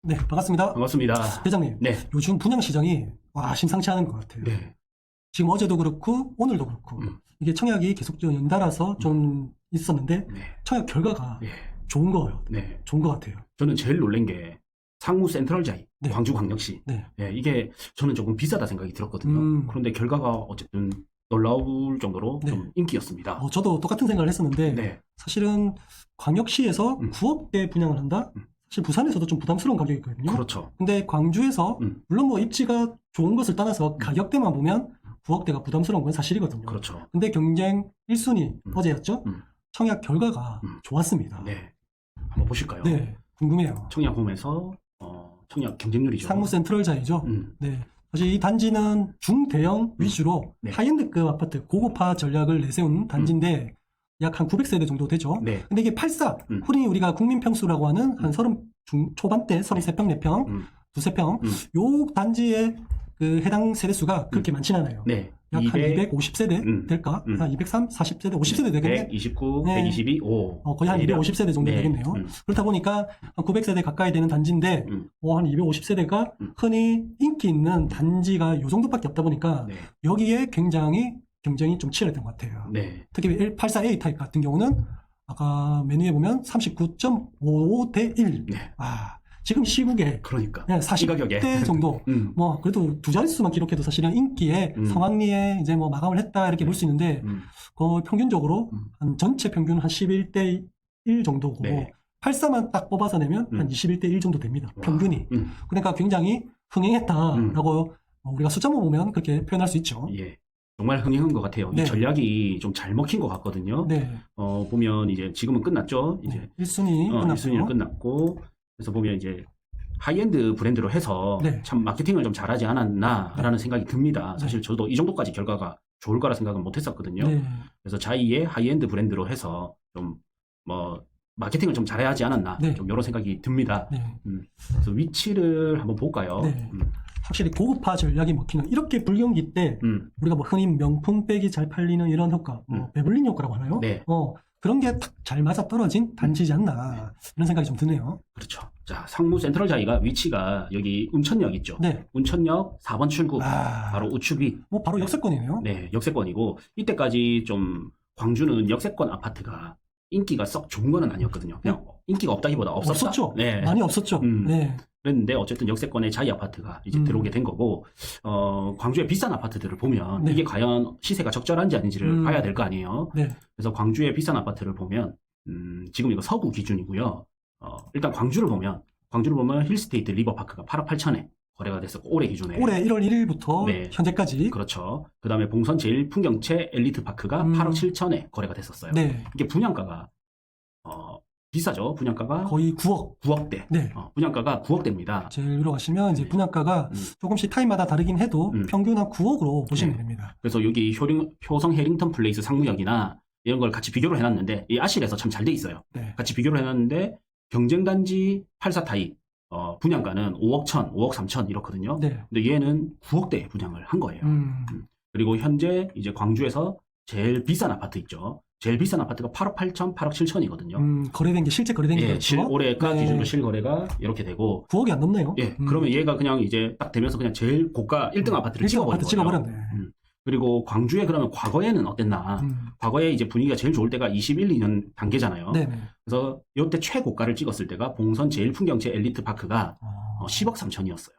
네, 반갑습니다. 반갑습니다. 회장님, 네. 요즘 분양 시장이 심상치 않은 것 같아요. 네. 지금 어제도 그렇고 오늘도 그렇고 이게 청약이 계속 좀 연달아서 좀 있었는데 네. 청약 결과가 네. 좋은 거예요. 네. 좋은 것 같아요. 저는 제일 놀란 게 상무 센트럴자이, 네. 광주광역시. 네. 네, 이게 저는 조금 비싸다 생각이 들었거든요. 그런데 결과가 어쨌든 놀라울 정도로 네. 좀 인기였습니다. 저도 똑같은 생각을 했었는데 네. 사실은 광역시에서 9억대 분양을 한다? 사실 부산에서도 좀 부담스러운 가격이거든요. 그렇죠. 근데 광주에서 물론 뭐 입지가 좋은 것을 떠나서 가격대만 보면 9억대가 부담스러운 건 사실이거든요. 그렇죠. 근데 경쟁 1순위 어제였죠? 청약 결과가 좋았습니다. 네. 한번 보실까요? 네, 궁금해요. 청약홈에서 청약 경쟁률이죠. 상무 센트럴자이죠? 네. 사실 이 단지는 중대형 위주로 네. 하이엔드급 아파트 고급화 전략을 내세운 단지인데 약 한 900세대 정도 되죠. 네. 근데 이게 84, 흔히 우리가 국민평수라고 하는 한 30 초반대 33평, 4평, 두세 평, 요 단지의 그 해당 세대수가 그렇게 많지는 않아요. 네. 약 한 250세대 될까? 한 203, 40세대, 50세대 되겠네? 129, 네. 122, 5. 거의 한 250세대 정도 네. 되겠네요. 그렇다 보니까 한 900세대 가까이 되는 단지인데 한 250세대가 흔히 인기 있는 단지가 요 정도밖에 없다 보니까 네. 여기에 굉장히 경쟁이 좀 치열했던 것 같아요. 네. 특히 184A 타입 같은 경우는 아까 메뉴에 보면 39.55대 1. 네. 지금 시국에 그러니까. 40대 정도, 뭐, 그래도 두 자릿수만 기록해도 사실은 인기에 성황리에 이제 뭐 마감을 했다 이렇게 볼 수 있는데, 평균적으로 한 전체 평균 한 11대 1 정도고, 네. 84만 딱 뽑아서 내면 한 21대 1 정도 됩니다. 와. 평균이. 그러니까 굉장히 흥행했다라고 우리가 숫자만 보면 그렇게 표현할 수 있죠. 예. 정말 흥행한 것 같아요. 네. 이 전략이 좀 잘 먹힌 것 같거든요. 네. 보면 이제 지금은 끝났죠. 이제 1순위 끝났고. 1순위는 끝났고. 그래서 보면 이제 하이엔드 브랜드로 해서 네. 참 마케팅을 좀 잘하지 않았나라는 생각이 듭니다. 사실 저도 이 정도까지 결과가 좋을 거라 생각은 못 했었거든요. 네. 그래서 자이의 하이엔드 브랜드로 해서 좀 뭐 마케팅을 좀 잘해야 하지 않았나. 네. 좀 이런 생각이 듭니다. 네. 그래서 위치를 한번 볼까요? 네. 확실히 고급화 전략이 먹히는 이렇게 불경기 때 우리가 뭐 흔히 명품백이 잘 팔리는 이런 효과, 베블린 효과라고 하나요? 네. 그런 게 딱 잘 맞아 떨어진 단지지 않나 이런 생각이 좀 드네요. 그렇죠. 자, 상무 센트럴자이가 위치가 여기 운천역 있죠. 네. 운천역 4번 출구 바로 우측 위. 뭐 바로 역세권이네요. 네, 역세권이고 이때까지 좀 광주는 역세권 아파트가 인기가 썩 좋은 거는 아니었거든요. 그냥 인기가 없다기보다 없었다. 없었죠. 네. 많이 없었죠. 네. 그랬는데 어쨌든 역세권의 자이 아파트가 이제 들어오게 된 거고 광주의 비싼 아파트들을 보면 네. 이게 과연 시세가 적절한지 아닌지를 봐야 될 거 아니에요. 네. 그래서 광주의 비싼 아파트를 보면 지금 이거 서구 기준이고요. 일단 광주를 보면 힐스테이트 리버파크가 8억 8천에 거래가 됐었고 올해 기준에 올해 1월 1일부터 네. 현재까지. 그렇죠. 그 다음에 봉선 제일 풍경채 엘리트 파크가 8억 7천에 거래가 됐었어요. 네. 이게 분양가가 비싸죠. 분양가가 거의 9억. 9억대. 네. 분양가가 9억대입니다. 제일 위로 가시면 이제 네. 분양가가 조금씩 타입마다 다르긴 해도 평균 한 9억으로 보시면 네. 됩니다. 그래서 여기 효성 해링턴 플레이스 상무역이나 이런 걸 같이 비교를 해놨는데 이 아실에서 참 잘 돼 있어요. 네. 같이 비교를 해놨는데 경쟁단지 84 타입 분양가는 5억 1천, 5억 3천 이렇거든요. 네. 근데 얘는 9억대 분양을 한 거예요. 그리고 현재 이제 광주에서 제일 비싼 아파트 있죠. 제일 비싼 아파트가 8억 8천, 8억 7천이거든요. 거래된 게 실제 거래된 게 예, 그렇죠? 올해가 네. 기준으로 실거래가 이렇게 되고 9억이 안 넘네요. 예, 그러면 얘가 그냥 이제 딱 되면서 그냥 제일 고가 1등 아파트를 찍어버린 거예요. 찍어버렸네. 그리고 광주에 그러면 과거에는 어땠나? 과거에 이제 분위기가 제일 좋을 때가 21, 2년 단계잖아요. 네네. 그래서 이때 최고가를 찍었을 때가 봉선 제일 풍경채 엘리트 파크가 10억 3천이었어요.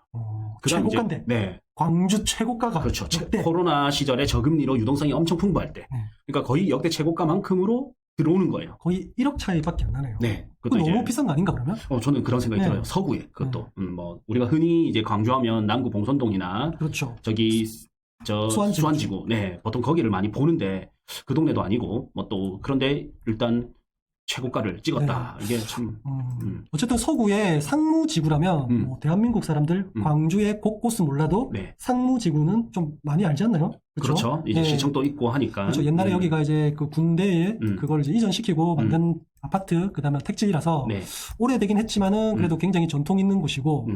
최고가인데. 네. 광주 최고가가. 그렇죠. 역대. 코로나 시절에 저금리로 유동성이 엄청 풍부할 때. 그러니까 거의 역대 최고가만큼으로 들어오는 거예요. 거의 1억 차이밖에 안 나네요. 네. 그거 너무 비싼 거 아닌가 그러면? 저는 그런 생각이 네. 들어요. 서구에 그것도. 우리가 흔히 이제 광주하면 남구 봉선동이나 그렇죠. 저기 수안지구. 수안지구. 네. 보통 거기를 많이 보는데 그 동네도 아니고 뭐 또 그런데 일단 최고가를 찍었다. 이게 참. 어쨌든 서구의 상무지구라면 뭐 대한민국 사람들 광주의 곳곳은 몰라도 네. 상무지구는 좀 많이 알지 않나요? 그렇죠. 이제 시청도 있고 하니까. 그렇죠. 옛날에 여기가 이제 그 군대에 그걸 이제 이전시키고 만든 아파트, 그 다음에 택지라서 네. 오래되긴 했지만은 그래도 굉장히 전통 있는 곳이고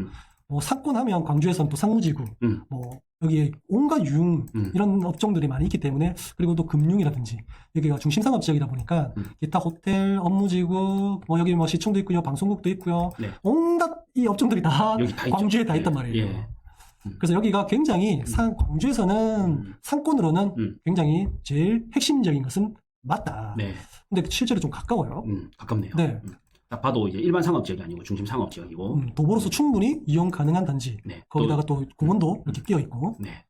뭐 상권하면 광주에서는 또 상무지구, 뭐 여기에 온갖 유흥 이런 업종들이 많이 있기 때문에 그리고 또 금융이라든지 여기가 중심상업 지역이다 보니까 기타 호텔, 업무지구, 뭐 여기 뭐 시청도 있고요, 방송국도 있고요, 네. 온갖 이 업종들이 다 여기 다 광주에 있죠. 다 있단 예. 말이에요. 예. 그래서 여기가 굉장히 광주에서는 상권으로는 굉장히 제일 핵심적인 것은 맞다. 네. 근데 실제로 좀 가까워요. 가깝네요. 네. 딱 봐도 이제 일반 상업 지역이 아니고 중심 상업 지역이고. 도보로서 충분히 이용 가능한 단지. 네. 거기다가 또 공원도 이렇게 끼어 있고. 네.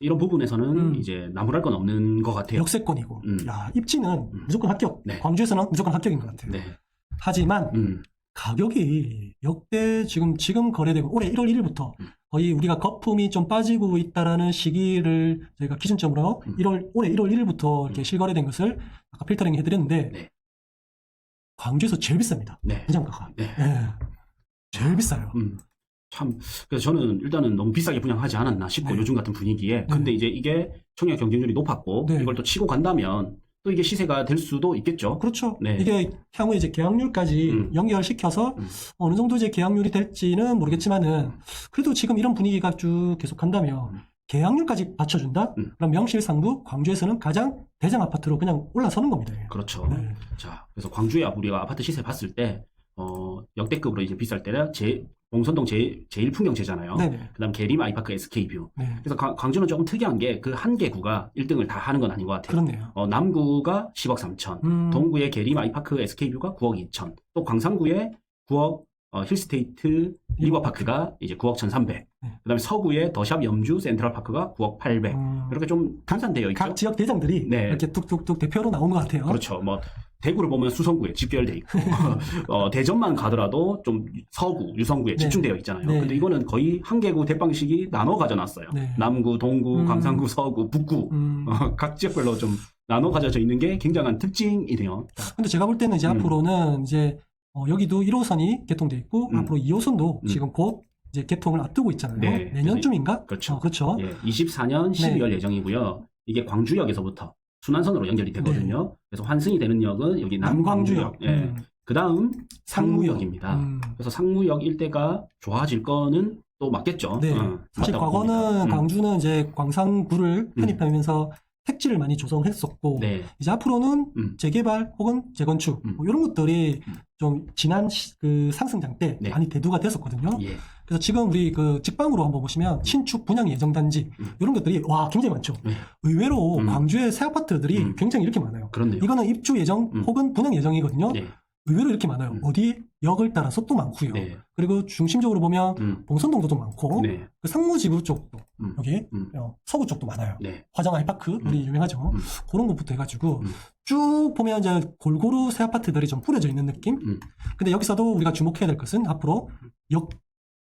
이런 부분에서는 이제 나무랄 건 없는 것 같아요. 역세권이고. 야, 입지는 무조건 합격. 네. 광주에서는 무조건 합격인 것 같아요. 네. 하지만 가격이 역대 지금 거래되고 올해 1월 1일부터 거의 우리가 거품이 좀 빠지고 있다라는 시기를 저희가 기준점으로 올해 1월 1일부터 이렇게 실거래된 것을 아까 필터링 해드렸는데 네. 광주에서 제일 비쌉니다. 네. 분양가가. 네. 네. 제일 비싸요. 참, 그래서 저는 일단은 너무 비싸게 분양하지 않았나 싶고, 네. 요즘 같은 분위기에. 근데 이제 이게 청약 경쟁률이 높았고, 네. 이걸 또 치고 간다면, 또 이게 시세가 될 수도 있겠죠. 그렇죠. 네. 이게 향후에 이제 계약률까지 연결시켜서 어느 정도 이제 계약률이 될지는 모르겠지만은 그래도 지금 이런 분위기가 쭉 계속한다면 계약률까지 받쳐준다? 그럼 명실상부 광주에서는 가장 대장 아파트로 그냥 올라서는 겁니다. 그렇죠. 네. 자, 그래서 광주에 우리가 아파트 시세 봤을 때, 역대급으로 이제 비쌀 때는 봉선동 제1풍경제잖아요. 네네. 그 다음 계림 아이파크 SK뷰. 네. 그래서 광주는 조금 특이한 게 그 한 개구가 1등을 다 하는 건 아닌 것 같아요. 그렇네요. 남구가 10억 3천, 동구의 계림 아이파크 SK뷰가 9억 2천, 또 광산구의 9억 힐스테이트 리버파크가 이제 9억 1,300. 네. 그다음에 서구의 더샵 염주 센트럴파크가 9억 800. 이렇게 좀 분산되어 있죠. 각 지역 대장들이 네. 이렇게 뚝뚝뚝 대표로 나온 것 같아요. 그렇죠. 뭐 대구를 보면 수성구에 집결돼 있고 대전만 가더라도 좀 서구, 유성구에 네. 집중되어 있잖아요. 네. 근데 이거는 거의 한 개구 대방식이 나눠 가져놨어요. 네. 남구, 동구, 광산구, 서구, 북구 각 지역별로 좀 나눠 가져져 있는 게 굉장한 특징이네요. 근데 제가 볼 때는 이제 앞으로는 이제 여기도 1호선이 개통돼 있고 앞으로 2호선도 지금 곧 이제 개통을 앞두고 있잖아요. 네. 내년쯤인가? 그렇죠. 그렇죠. 예, 24년 12월 예정이고요. 이게 광주역에서부터 순환선으로 연결이 되거든요. 그래서 환승이 되는 역은 여기 남광주역. 예. 그 다음 상무역입니다. 그래서 상무역 일대가 좋아질 거는 또 맞겠죠. 네. 사실 맞다고 과거는 봅니다. 광주는 이제 광산구를 편입하면서 택지를 많이 조성했었고 네. 이제 앞으로는 재개발 혹은 재건축 뭐 이런 것들이 좀 지난 그 상승장 때 네. 많이 대두가 됐었거든요. 예. 그래서 지금 우리 그 직방으로 한번 보시면 신축 분양 예정 단지 이런 것들이 와 굉장히 많죠. 네. 의외로 광주의 새 아파트들이 굉장히 이렇게 많아요. 그렇네요. 이거는 입주 예정 혹은 분양 예정이거든요. 네. 의외로 이렇게 많아요. 어디 역을 따라서 또 많고요. 네. 그리고 중심적으로 보면 봉선동도 좀 많고 네. 그 상무지구 쪽도 여기 서구 쪽도 많아요. 네. 화정 아이파크 우리 유명하죠. 그런 것부터 해가지고 쭉 보면 이제 골고루 새 아파트들이 좀 뿌려져 있는 느낌. 근데 여기서도 우리가 주목해야 될 것은 앞으로 역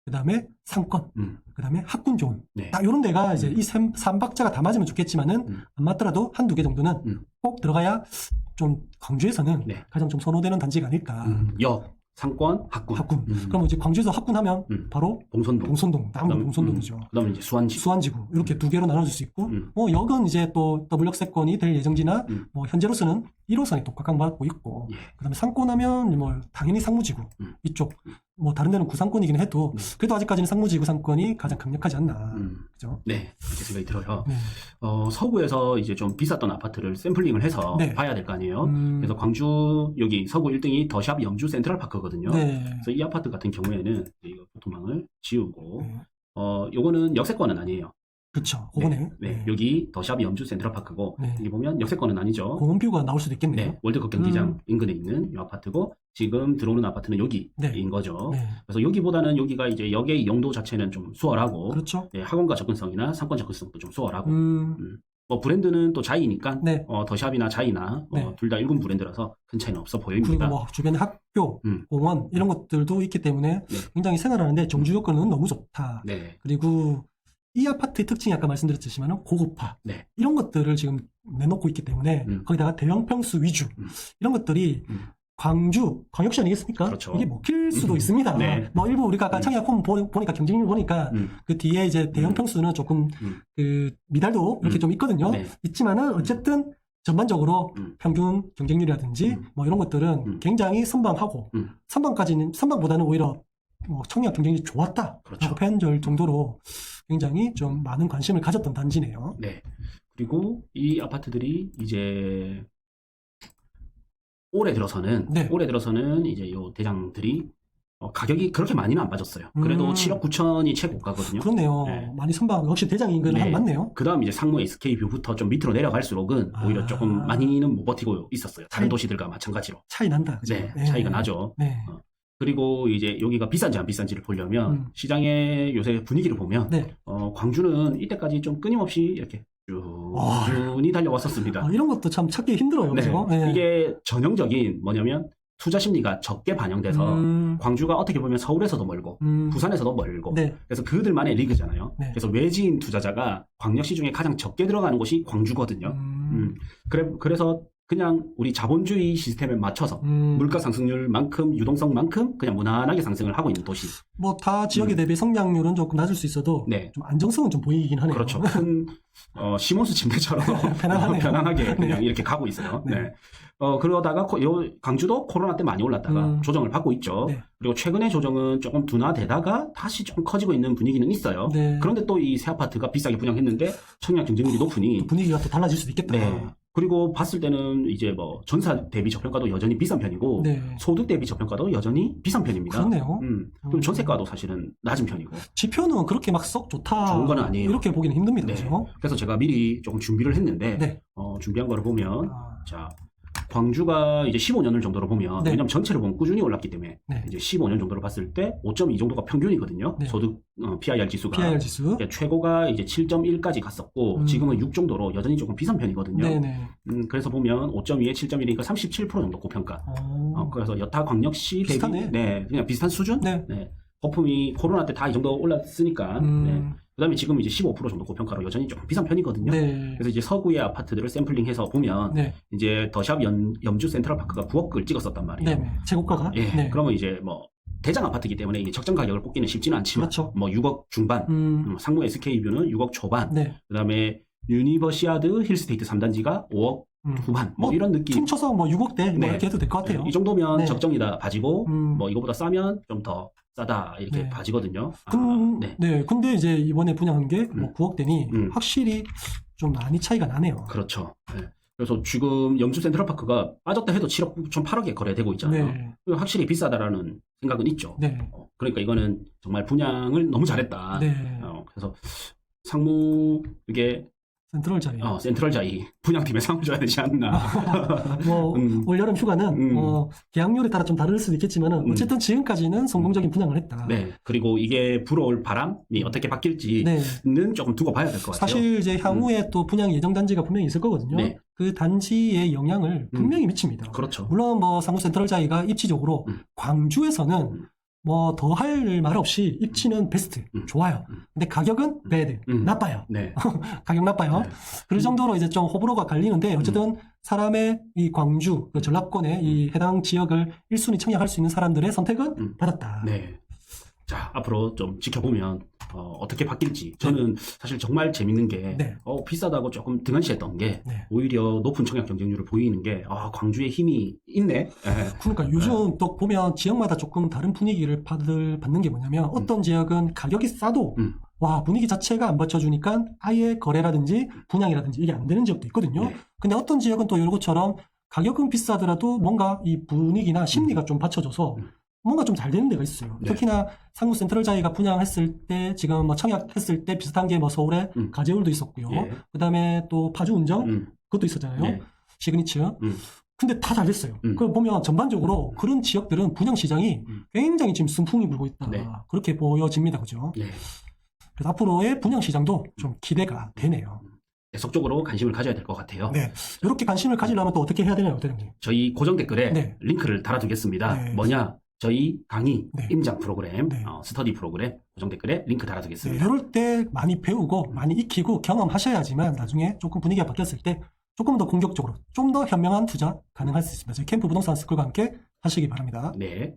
그다음에 상권, 그다음에 학군 존. 네. 딱 이런 데가 이제 이 삼박자가 다 맞으면 좋겠지만은 안 맞더라도 한두 개 정도는 꼭 들어가야 좀 광주에서는 네. 가장 좀 선호되는 단지가 아닐까. 역, 상권, 학군. 학군. 그럼 이제 광주에서 학군하면 바로 봉선동. 남구 봉선동이죠. 그다음에 이제 수완지. 수완지구 이렇게 두 개로 나눠질 수 있고 뭐 역은 이제 또 더블 역세권이 될 예정지나 뭐 현재로서는 1호선이 또 각광받고 있고 예. 그다음에 상권하면 뭐 당연히 상무지구 이쪽 뭐 다른 데는 구상권이긴 해도 그래도 아직까지는 상무지구 상권이 가장 강력하지 않나 그죠? 네, 그렇게 생각이 들어요. 네. 서구에서 이제 좀 비쌌던 아파트를 샘플링을 해서 네. 봐야 될 거 아니에요. 그래서 광주 여기 서구 1등이 더샵 염주 센트럴파크거든요. 네. 그래서 이 아파트 같은 경우에는 이거 교통망을 지우고 네. 요거는 역세권은 아니에요. 그쵸. 그거네. 네. 여기 더샵 염주 센트럴파크고 네. 여기 보면 역세권은 아니죠. 공원뷰가 나올 수도 있겠네요. 네, 월드컵 경기장 인근에 있는 이 아파트고 지금 들어오는 아파트는 여기인 네. 거죠. 네. 그래서 여기보다는 여기가 이제 역의 용도 자체는 좀 수월하고 그렇죠. 네, 학원가 접근성이나 상권 접근성도 좀 수월하고 뭐 브랜드는 또 자이니까 네. 더샵이나 자이나 네. 둘 다 1군 브랜드라서 큰 차이는 없어 보입니다. 그리고 뭐 주변에 학교, 공원 이런 것들도 있기 때문에 네. 굉장히 생활하는데 정주 여건은 너무 좋다. 네. 그리고 이 아파트의 특징이 아까 말씀드렸지만 고급화 네. 이런 것들을 지금 내놓고 있기 때문에 거기다가 대형 평수 위주 이런 것들이 광주 광역시 아니겠습니까? 그렇죠. 이게 먹힐 수도 있습니다. 네. 뭐 일부 우리가 아까 청약 홈 보니까 경쟁률 보니까 그 뒤에 이제 대형 평수는 조금 그 미달도 이렇게 좀 있거든요. 네. 있지만은 어쨌든 전반적으로 평균 경쟁률이라든지 뭐 이런 것들은 굉장히 선방하고 선방보다는 오히려 뭐 청약 경쟁이 좋았다. 그렇죠. 라고 표현될 정도로 굉장히 좀 많은 관심을 가졌던 단지네요. 네. 그리고 이 아파트들이 이제 올해 들어서는 이제 요 대장들이 가격이 그렇게 많이는 안 빠졌어요. 그래도 7억 9천이 최고가거든요. 그렇네요. 네. 많이 선방 역시 대장인 건 네. 맞네요. 그 다음 이제 상무 SK뷰부터 좀 밑으로 내려갈수록은 오히려 조금 많이는 못 버티고 있었어요. 다른 도시들과 마찬가지로. 차이 난다. 그죠? 네, 차이가 나죠. 네. 그리고 이제 여기가 비싼지 안 비싼지를 보려면 시장의 요새 분위기를 보면 네. 광주는 이때까지 좀 끊임없이 이렇게 꾸준히 달려왔었습니다. 이런 것도 참 찾기 힘들어요. 네. 그죠? 네. 이게 전형적인 뭐냐면 투자 심리가 적게 반영돼서 광주가 어떻게 보면 서울에서도 멀고 부산에서도 멀고 네. 그래서 그들만의 리그잖아요. 네. 그래서 외지인 투자자가 광역시 중에 가장 적게 들어가는 곳이 광주거든요. 그래서 그냥 우리 자본주의 시스템에 맞춰서 물가 상승률만큼 유동성만큼 그냥 무난하게 상승을 하고 있는 도시. 뭐 다 지역에 대비 성장률은 조금 낮을 수 있어도 네. 좀 안정성은 좀 보이긴 하네요. 그렇죠. 큰 시몬스 침대처럼 편안하네요. 편안하게 그냥 네. 이렇게 가고 있어요. 네. 네. 그러다가 광주도 코로나 때 많이 올랐다가 조정을 받고 있죠. 네. 그리고 최근에 조정은 조금 둔화되다가 다시 조금 커지고 있는 분위기는 있어요. 네. 그런데 또 이 새 아파트가 비싸게 분양했는데 청약 경쟁률이 높으니 분위기가 또 달라질 수도 있겠다. 네. 그리고 봤을 때는 이제 뭐 전사 대비 저평가도 여전히 비싼 편이고 네. 소득 대비 저평가도 여전히 비싼 편입니다. 그렇네요. 그럼 전세가도 사실은 낮은 편이고. 지표는 그렇게 막 썩 좋다. 좋은 건 아니에요. 이렇게 보기는 힘듭니다. 네. 그죠? 그래서 제가 미리 조금 준비를 했는데 네. 준비한 거를 보면 자 광주가 이제 15년을 정도로 보면 네. 왜냐면 전체를 보면 꾸준히 올랐기 때문에 네. 이제 15년 정도로 봤을 때 5.2 정도가 평균이거든요. 네. 소득 PIR 지수가. PIR 지수. 그러니까 최고가 이제 7.1까지 갔었고 지금은 6 정도로 여전히 조금 비싼 편이거든요. 네네. 그래서 보면 5.2에 7.1이니까 37% 정도 고평가. 그래서 여타 광역시 대비 비슷하네. 네, 그냥 비슷한 수준. 네. 네. 거품이 코로나 때 다 이 정도 올랐으니까. 네. 그다음에 지금 이제 15% 정도 고평가로 여전히 조금 비싼 편이거든요. 네. 그래서 이제 서구의 아파트들을 샘플링해서 보면 네. 이제 더샵 염주 센트럴파크가 9억을 찍었었단 말이에요. 네. 제고가가. 예. 네. 그러면 이제 뭐 대장 아파트이기 때문에 이게 적정 가격을 꼽기는 쉽지는 않지만 그렇죠. 뭐 6억 중반, 상무 SK뷰는 6억 초반, 네. 그다음에 유니버시아드 힐스테이트 3단지가 5억 후반 뭐 이런 느낌. 퉁쳐서 뭐 6억대 뭐 네. 이렇게 해도 될 것 같아요. 이 정도면 네. 적정이다 봐지고 뭐 이거보다 싸면 좀 더 싸다 이렇게 네. 봐지거든요. 네. 네. 근데 이제 이번에 분양한 게 뭐 9억대니 확실히 좀 많이 차이가 나네요. 그렇죠. 네. 그래서 지금 염주 센트럴파크가 빠졌다 해도 7억 9,800에 거래되고 있잖아요. 네. 확실히 비싸다라는 생각은 있죠. 네. 그러니까 이거는 정말 분양을 너무 잘했다. 네. 그래서 상무 이게 센트럴 자리. 센트럴 자이 분양팀에 상을 줘야 되지 않나. 뭐 올여름 휴가는 계약률에 따라 좀 다를 수도 있겠지만은 어쨌든 지금까지는 성공적인 분양을 했다. 네. 그리고 이게 불어올 바람이 어떻게 바뀔지는 네. 조금 두고 봐야 될 것 같아요. 사실 이제 향후에 또 분양 예정 단지가 분명히 있을 거거든요. 네. 그 단지의 영향을 분명히 미칩니다. 그렇죠. 물론 뭐 상무 센트럴 자이가 입지적으로 광주에서는 뭐 더 할 말 없이 입지는 베스트, 좋아요. 근데 가격은 배드, 나빠요. 네. 가격 나빠요. 네. 그 정도로 이제 좀 호불호가 갈리는데 어쨌든 사람의 이 광주, 그 전라권의 이 해당 지역을 1순위 청약할 수 있는 사람들의 선택은 받았다. 네. 자, 앞으로 좀 지켜보면 어떻게 바뀔지. 저는 사실 정말 재밌는 게 네. 비싸다고 조금 등한시했던 게 네. 오히려 높은 청약 경쟁률을 보이는 게 광주의 힘이 있네. 네. 그러니까 요즘 또 보면 지역마다 조금 다른 분위기를 받는 게 뭐냐면 어떤 지역은 가격이 싸도 와 분위기 자체가 안 받쳐주니까 아예 거래라든지 분양이라든지 이게 안 되는 지역도 있거든요. 네. 근데 어떤 지역은 또 이것처럼 가격은 비싸더라도 뭔가 이 분위기나 심리가 좀 받쳐줘서 뭔가 좀 잘 되는 데가 있어요. 네. 특히나 상무 센트럴 자이가 분양했을 때 지금 뭐 청약했을 때 비슷한 게 뭐 서울에 가재울도 있었고요. 예. 그다음에 또 파주 운정 그것도 있었잖아요. 네. 시그니처. 근데 다 잘 됐어요. 그걸 보면 전반적으로 그런 지역들은 분양 시장이 굉장히 지금 순풍이 불고 있다. 네. 그렇게 보여집니다. 그죠? 네. 그래서 앞으로의 분양 시장도 좀 기대가 되네요. 계속적으로 관심을 가져야 될 것 같아요. 네. 이렇게 관심을 가지려면 또 어떻게 해야 되나요, 대표님? 저희 고정 댓글에 네. 링크를 달아두겠습니다. 네. 뭐냐? 저희 강의, 네. 임장 프로그램, 네. 스터디 프로그램 고정 댓글에 링크 네, 달아두겠습니다. 이럴 때 많이 배우고 많이 익히고 경험하셔야지만 나중에 조금 분위기가 바뀌었을 때 조금 더 공격적으로 좀 더 현명한 투자 가능할 수 있습니다. 저희 캠프 부동산 스쿨과 함께 하시기 바랍니다. 네.